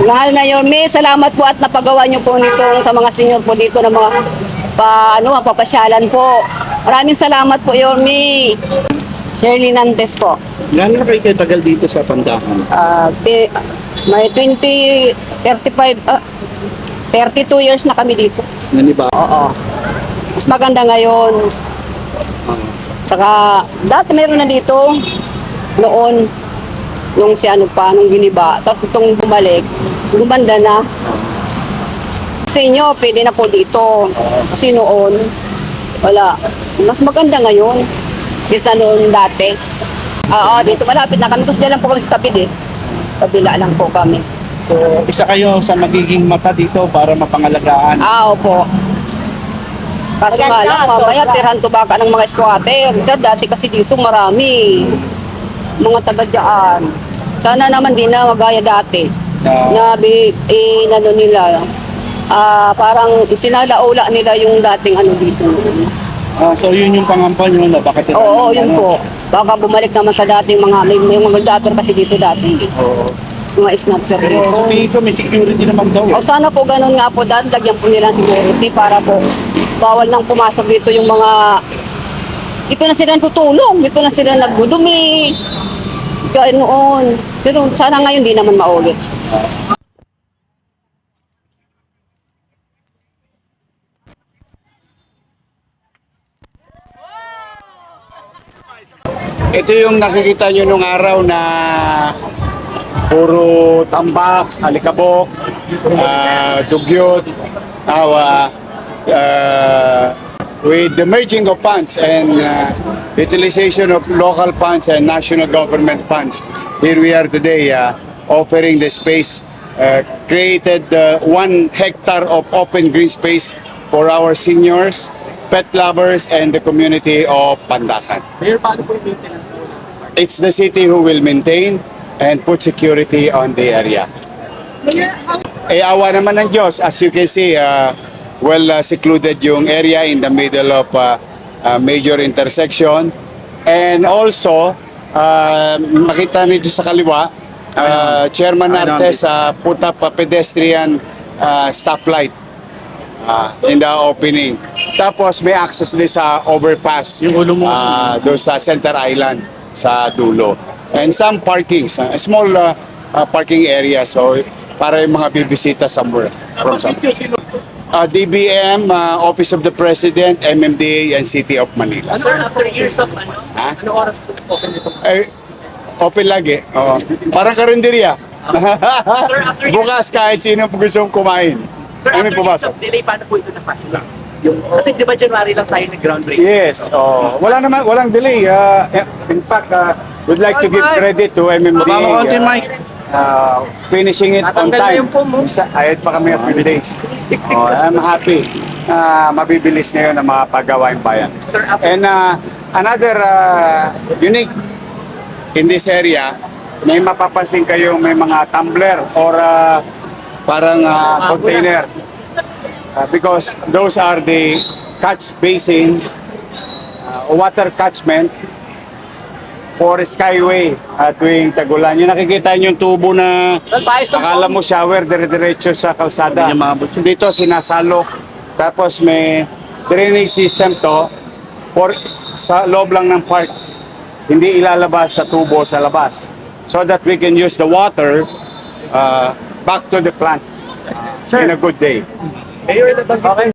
Mahal na Yorme, salamat po at napagawa niyo po nito sa mga senior po dito na mga papasyalan po. Maraming salamat po Yorme. Shirley Nantes po. Gano'n na kayo tagal dito sa Pandakan? May 32 years na kami dito. Naniba? Oo. Mas maganda ngayon. Saka dati meron na dito noon nung si ano pa, nung giniba. Tapos itong bumalik, gumanda na. Sa inyo, pwede na po dito. Kasi noon, wala. Mas maganda ngayon. Kesa noon dati. Oo, dito malapit na kami. Kasi dyan lang po kami sa tapid eh. Kabila lang po kami. So, isa kayo sa magiging mata dito para mapangalagaan. Opo. Kaso nga lang, mamaya tirhan to baka ng mga squatter. Dati kasi dito marami. Mga taga dyan. Sana naman di na magaya dati. Na inano nila. Parang sinalaula nila yung dating ano dito. So, yun yung pangampan nyo na bakit Oo, yun po. Baka bumalik naman sa dating mga, may mga dator kasi dito dati. Oo. Mga snatcher So, yun. tingin ko may security naman daw. O sana po ganun nga po, lagyan po nila ng security para po bawal nang pumasok dito yung mga ito na sila tutulong, ito na sila nagdudumi. Ganoon. Pero sana ngayon di naman maulit. Ito yung nakikita nyo nung araw na puro tambak, alikabok, dugyot, tawa, with the merging of funds and utilization of local funds and national government funds. Here we are today offering the space, created 1 hectare of open green space for our seniors, pet lovers, and the community of Pandakan. Mayor, paano po yung maintenance? It's the city who will maintain and put security on the area. Awa naman ng Diyos, as you can see, secluded yung area in the middle of major intersection. And also, makita nito sa kaliwa, Chairman Artes put up a pedestrian stoplight in the opening. Tapos may access din sa overpass Yung ulo mo. doon sa Center Island sa dulo. And some parkings, small parking area, so para yung mga bibisita somewhere from somewhere. DBM, Office of the President, MMDA, and City of Manila. Sir, after years of Ha? ano oras po open ito? Open lagi. Parang karinderya. Sir, after years, Bukas kahit sino gustong kumain. sir, Ay, may after years pumasok. of delay, paano po ito na-fast track? Kasi di ba January lang tayo nag-groundbreak? Yes. Walang delay. In fact, we'd like to give credit to MMDA. Baba mo konti, Mike. Finishing it on time. Ayat pa kami a few days. I'm happy. Mabibilis ngayon ang mga paggawaing bayan. Sir, after And another unique in this area, may mapapansin kayo may mga tumbler or parang container. Because those are the catch basin, water catchment for Skyway tuwing tagulan. Yung nakikita nyo yung tubo na akala mo shower, dire-diretso sa kalsada. Dito sinasalok. Tapos may drainage system to for sa loob lang ng park. Hindi ilalabas sa tubo sa labas. So that we can use the water back to the plants in a good day. Mayor, nabanggit